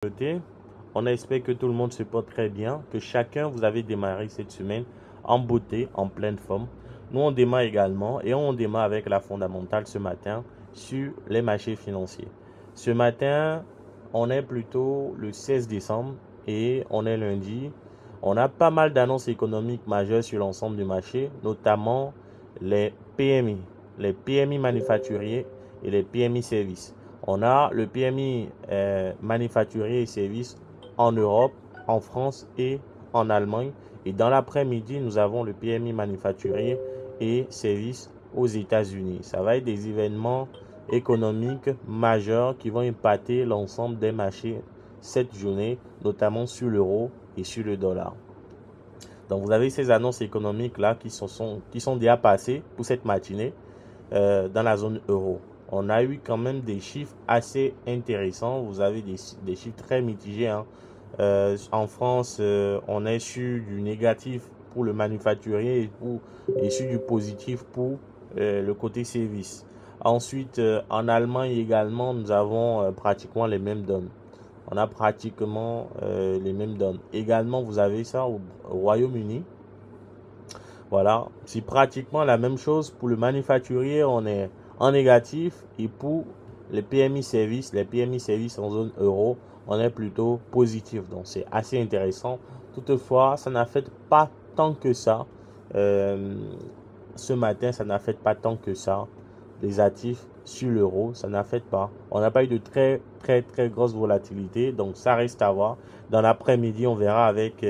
Côté, on espère que tout le monde se porte très bien, que chacun vous avez démarré cette semaine en beauté, en pleine forme. Nous, on démarre également et on démarre avec la fondamentale ce matin sur les marchés financiers. Ce matin, on est plutôt le 16 décembre et on est lundi. On a pas mal d'annonces économiques majeures sur l'ensemble du marché, notamment les PMI, les PMI manufacturiers et les PMI services. On a le PMI manufacturier et services en Europe, en France et en Allemagne. Et dans l'après-midi, nous avons le PMI manufacturier et services aux États-Unis. Ça va être des événements économiques majeurs qui vont impacter l'ensemble des marchés cette journée, notamment sur l'euro et sur le dollar. Donc vous avez ces annonces économiques là qui sont déjà passées pour cette matinée dans la zone euro. On a eu quand même des chiffres assez intéressants. Vous avez des chiffres très mitigés, hein. En France, on est sur du négatif pour le manufacturier et sur du positif pour le côté service. Ensuite, en Allemagne également, nous avons pratiquement les mêmes donnes. On a pratiquement les mêmes donnes. Également, vous avez ça au Royaume-Uni. Voilà, c'est pratiquement la même chose. Pour le manufacturier, on est en négatif. Et pour les PMI services en zone euro, on est plutôt positif. Donc, c'est assez intéressant. Toutefois, ça n'affecte pas tant que ça. Euh, Ce matin, ça n'affecte pas tant que ça les actifs sur l'euro. Ça n'affecte pas. On n'a pas eu de très grosse volatilité. Donc, ça reste à voir. Dans l'après-midi, on verra avec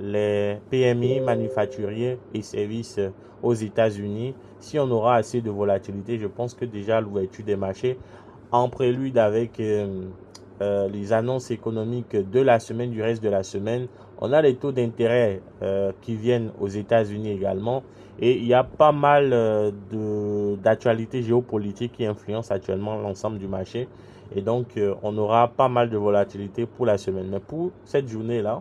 les PMI manufacturiers et services aux États-Unis. Si on aura assez de volatilité, je pense que déjà l'ouverture des marchés en prélude avec les annonces économiques de la semaine, du reste de la semaine. On a les taux d'intérêt qui viennent aux États-Unis également. Et il y a pas mal d'actualités géopolitiques qui influencent actuellement l'ensemble du marché. Et donc, on aura pas mal de volatilité pour la semaine. Mais pour cette journée-là,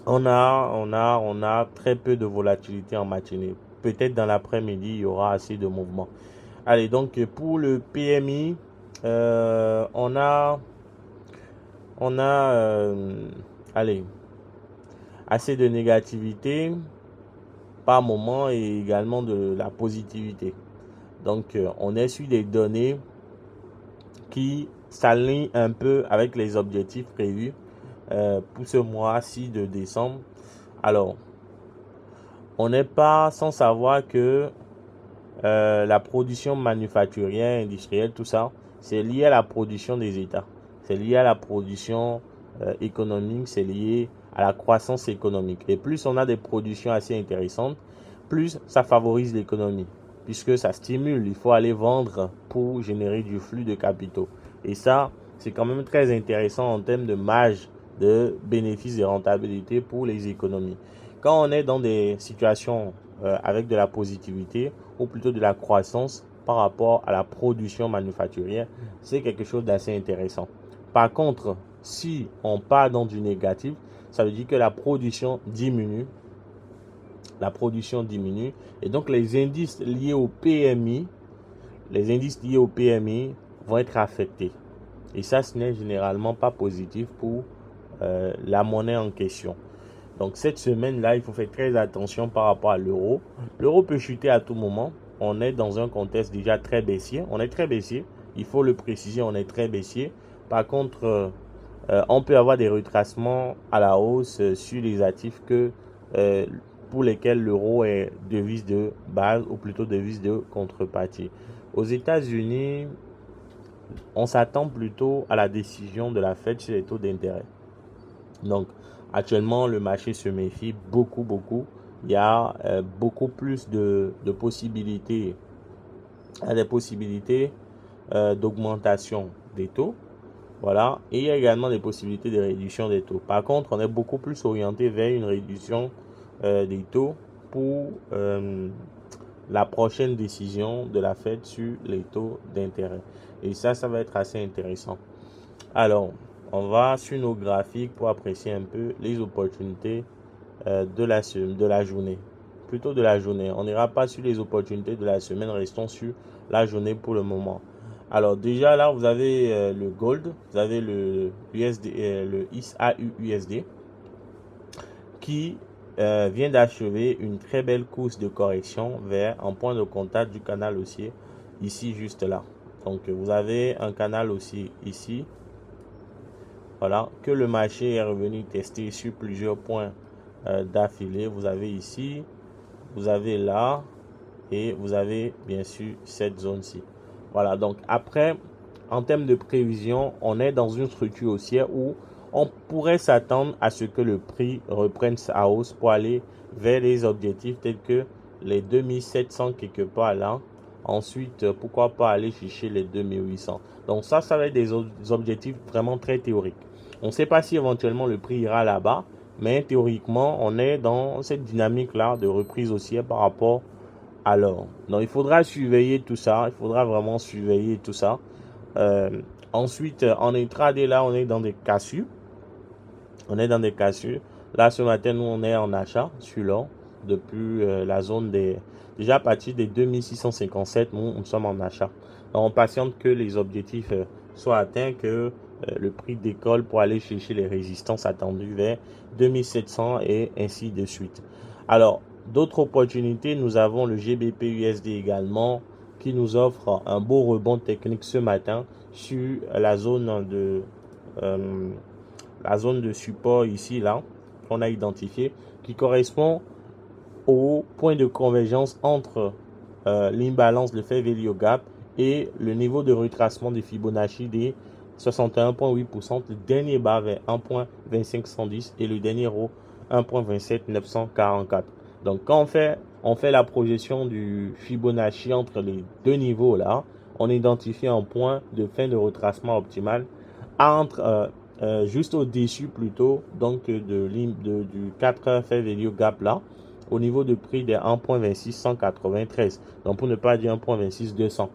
on a très peu de volatilité en matinée. Peut-être dans l'après-midi, il y aura assez de mouvements. Allez, donc pour le PMI, on a allez, assez de négativité par moment et également de la positivité. Donc, on est sur des données qui s'alignent un peu avec les objectifs prévus pour ce mois-ci de décembre. Alors, on n'est pas sans savoir que la production manufacturière, industrielle, tout ça, c'est lié à la production des États. C'est lié à la production économique, c'est lié à la croissance économique. Et plus on a des productions assez intéressantes, plus ça favorise l'économie, puisque ça stimule. Il faut aller vendre pour générer du flux de capitaux. Et ça, c'est quand même très intéressant en termes de marge de bénéfices et rentabilité pour les économies. Quand on est dans des situations avec de la positivité ou plutôt de la croissance par rapport à la production manufacturière, c'est quelque chose d'assez intéressant. Par contre, si on part dans du négatif, ça veut dire que la production diminue. La production diminue et donc les indices liés au PMI, vont être affectés. Et ça, ce n'est généralement pas positif pour la monnaie en question. Donc cette semaine-là, il faut faire très attention par rapport à l'euro. L'euro peut chuter à tout moment. On est dans un contexte déjà très baissier. On est très baissier. Il faut le préciser, on est très baissier. Par contre, on peut avoir des retracements à la hausse sur les actifs pour lesquels l'euro est devise de base ou plutôt devise de contrepartie. Aux États-Unis, on s'attend plutôt à la décision de la Fed sur les taux d'intérêt. Donc, actuellement, le marché se méfie beaucoup. Il y a beaucoup plus de possibilités, des possibilités d'augmentation des taux. Voilà. Et il y a également des possibilités de réduction des taux. Par contre, on est beaucoup plus orienté vers une réduction des taux pour la prochaine décision de la Fed sur les taux d'intérêt. Et ça va être assez intéressant. Alors, on va sur nos graphiques pour apprécier un peu les opportunités de la journée. On n'ira pas sur les opportunités de la semaine, restons sur la journée pour le moment. Alors déjà là, vous avez le gold, vous avez le USD, le AUUSD qui vient d'achever une très belle course de correction vers un point de contact du canal haussier ici juste là. Donc vous avez un canal haussier ici, voilà, que le marché est revenu tester sur plusieurs points d'affilée. Vous avez ici, vous avez là et vous avez bien sûr cette zone-ci. Voilà, donc après, en termes de prévision, on est dans une structure haussière où on pourrait s'attendre à ce que le prix reprenne sa hausse pour aller vers les objectifs tels que les 2700 quelque part là. Ensuite, pourquoi pas aller chercher les 2800. Donc ça va être des objectifs vraiment très théoriques. On ne sait pas si éventuellement le prix ira là-bas, mais théoriquement, on est dans cette dynamique-là de reprise haussière par rapport à l'or. Donc il faudra surveiller tout ça, il faudra vraiment surveiller tout ça. Ensuite, en intraday, là, on est dans des cassures. On est dans des cassures. Là, ce matin, nous, on est en achat sur l'or depuis la zone des... Déjà, à partir des 2657, nous sommes en achat. Donc, on patiente que les objectifs soient atteints, que le prix décolle pour aller chercher les résistances attendues vers 2700 et ainsi de suite. Alors, d'autres opportunités, nous avons le GBP USD également qui nous offre un beau rebond technique ce matin sur la zone de support ici là qu'on a identifié qui correspond au point de convergence entre l'imbalance de fair value gap et le niveau de retracement de Fibonacci des 61,8%, le dernier bas vers 1.25110 et le dernier haut 1.27944. Donc quand on fait la projection du Fibonacci entre les deux niveaux là, on identifie un point de fin de retracement optimal entre juste au-dessus plutôt donc du 4 heures fair value gap là au niveau de prix des 1.26193, donc pour ne pas dire 1.26200.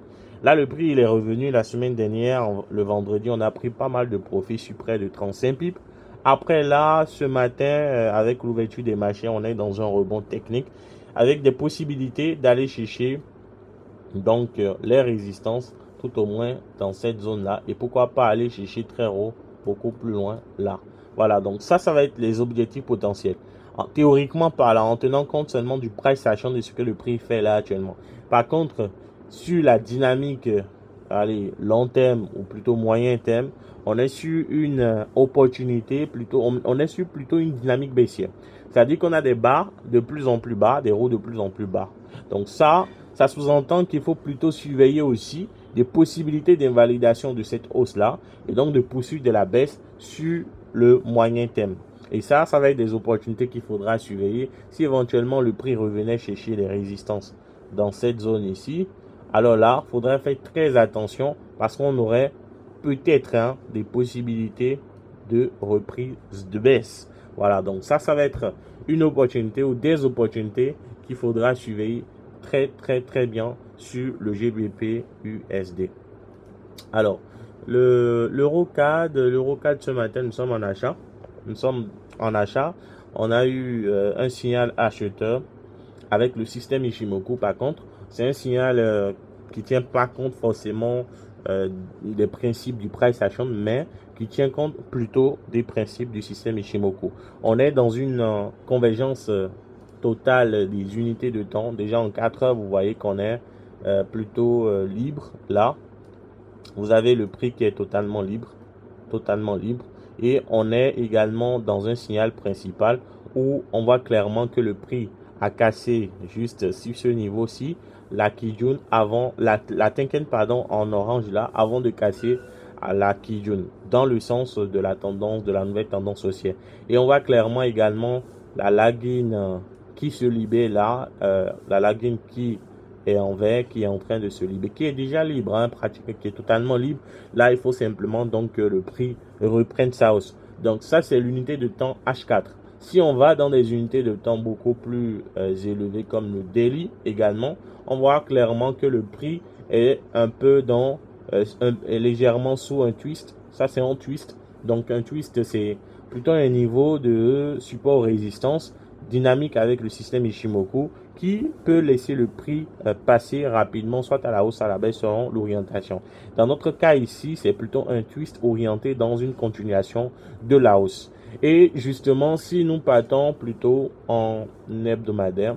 Là, le prix, il est revenu la semaine dernière, le vendredi, on a pris pas mal de profits sur près de 35 pips. Après là, ce matin, avec l'ouverture des marchés, on est dans un rebond technique avec des possibilités d'aller chercher donc les résistances tout au moins dans cette zone-là. Et pourquoi pas aller chercher très haut, beaucoup plus loin là. Voilà, donc ça va être les objectifs potentiels. Théoriquement parlant, en tenant compte seulement du price action de ce que le prix fait là actuellement. Par contre, sur la dynamique allez, long terme ou plutôt moyen terme, on est sur une opportunité, on est sur plutôt une dynamique baissière. C'est-à-dire qu'on a des bas de plus en plus bas, des hauts de plus en plus bas. Donc ça sous-entend qu'il faut plutôt surveiller aussi des possibilités d'invalidation de cette hausse-là et donc de poursuite de la baisse sur le moyen terme. Et ça va être des opportunités qu'il faudra surveiller. Si éventuellement le prix revenait chercher les résistances dans cette zone ici, alors là, il faudrait faire très attention parce qu'on aurait peut-être des possibilités de reprise de baisse. Voilà, donc ça va être une opportunité ou des opportunités qu'il faudra surveiller très bien sur le GBP USD. Alors, l'Eurocad ce matin, nous sommes en achat. On a eu un signal acheteur avec le système Ichimoku. Par contre, c'est un signal qui ne tient pas compte forcément des principes du price action, mais qui tient compte plutôt des principes du système Ichimoku. On est dans une convergence totale des unités de temps. Déjà en 4 heures, vous voyez qu'on est plutôt libre. Là, vous avez le prix qui est totalement libre. Et on est également dans un signal principal où on voit clairement que le prix a cassé juste sur ce niveau-ci la Kijun avant la Tenken pardon en orange là avant de casser à la Kijun dans le sens de la tendance de la nouvelle tendance haussière. Et on voit clairement également la lagging qui se libère là, la lagging qui est en vert, qui est en train de se libérer, qui est déjà libre, pratiquement, qui est totalement libre. Là, il faut simplement donc que le prix reprenne sa hausse. Donc ça, c'est l'unité de temps H4. Si on va dans des unités de temps beaucoup plus élevées comme le daily également, on voit clairement que le prix est un peu dans légèrement sous un twist. Ça, c'est un twist. Donc un twist, c'est plutôt un niveau de support résistance. dynamique avec le système Ichimoku qui peut laisser le prix passer rapidement, soit à la hausse, à la baisse, selon l'orientation. Dans notre cas ici, c'est plutôt un twist orienté dans une continuation de la hausse. Et justement, si nous partons plutôt en hebdomadaire,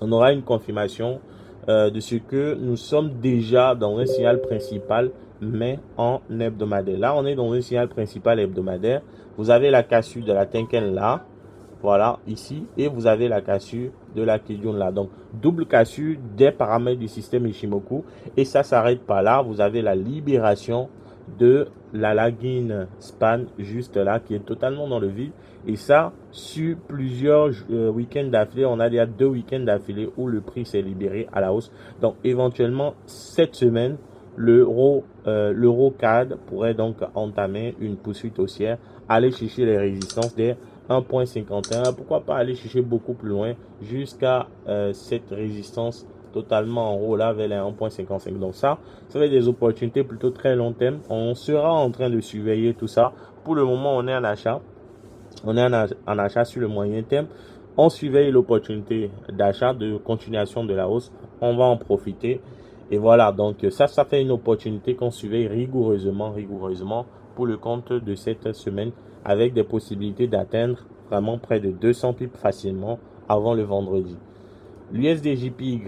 on aura une confirmation de ce que nous sommes déjà dans un signal principal, mais en hebdomadaire. Là, on est dans un signal principal hebdomadaire. Vous avez la cassure de la Tenken là, voilà, ici, et vous avez la cassure de la Kijun là. Donc, double cassure des paramètres du système Ichimoku. Et ça s'arrête pas là. Vous avez la libération de la lagging span juste là, qui est totalement dans le vide. Et ça, sur plusieurs week-ends d'affilée, on a déjà 2 week-ends d'affilée où le prix s'est libéré à la hausse. Donc, éventuellement, cette semaine, l'euro CAD pourrait donc entamer une poursuite haussière, aller chercher les résistances des 1.51. Pourquoi pas aller chercher beaucoup plus loin jusqu'à cette résistance totalement en haut là vers les 1.55. Donc ça va être des opportunités plutôt très long terme. On sera en train de surveiller tout ça. Pour le moment, on est en achat. On est en achat sur le moyen terme. On surveille l'opportunité d'achat, de continuation de la hausse. On va en profiter. Et voilà, donc ça fait une opportunité qu'on surveille rigoureusement pour le compte de cette semaine, avec des possibilités d'atteindre vraiment près de 200 pips facilement avant le vendredi. L'USDJPY,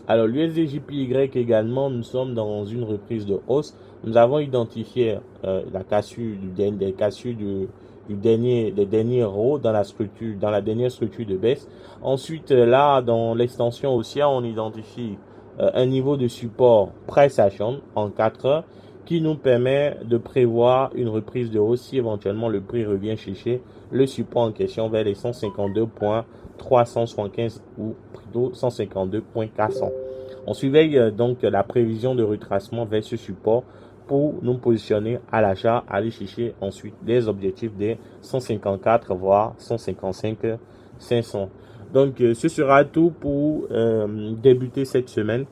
alors l'USDJPY également, nous sommes dans une reprise de hausse. Nous avons identifié la cassure des cassures des derniers rows dans la dernière structure de baisse. Ensuite, là, dans l'extension haussière, on identifie un niveau de support price action en 4 heures qui nous permet de prévoir une reprise de hausse si éventuellement le prix revient chercher le support en question vers les 152.375 ou plutôt 152.400. On surveille donc la prévision de retracement vers ce support pour nous positionner à l'achat, aller chercher ensuite des objectifs des 154 voire 155 500. Donc ce sera tout pour débuter cette semaine.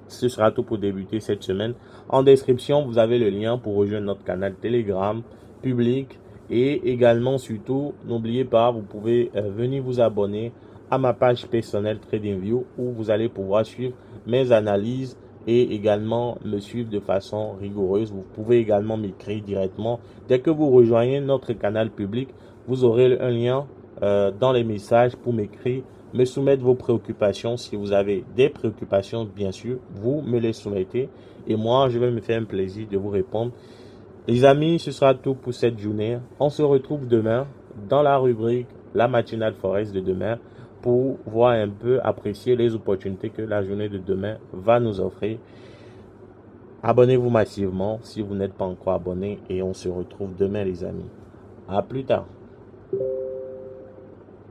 Ce sera tout pour débuter cette semaine. En description, vous avez le lien pour rejoindre notre canal Telegram public. Et également, surtout, n'oubliez pas, vous pouvez venir vous abonner à ma page personnelle TradingView où vous allez pouvoir suivre mes analyses et également me suivre de façon rigoureuse. Vous pouvez également m'écrire directement. Dès que vous rejoignez notre canal public, vous aurez un lien dans les messages pour m'écrire, me soumettre vos préoccupations. Si vous avez des préoccupations, bien sûr, vous me les soumettez et moi, je vais me faire un plaisir de vous répondre. Les amis, ce sera tout pour cette journée. On se retrouve demain dans la rubrique La matinale Forex de demain pour voir un peu, apprécier les opportunités que la journée de demain va nous offrir. Abonnez-vous massivement si vous n'êtes pas encore abonné et on se retrouve demain les amis. À plus tard.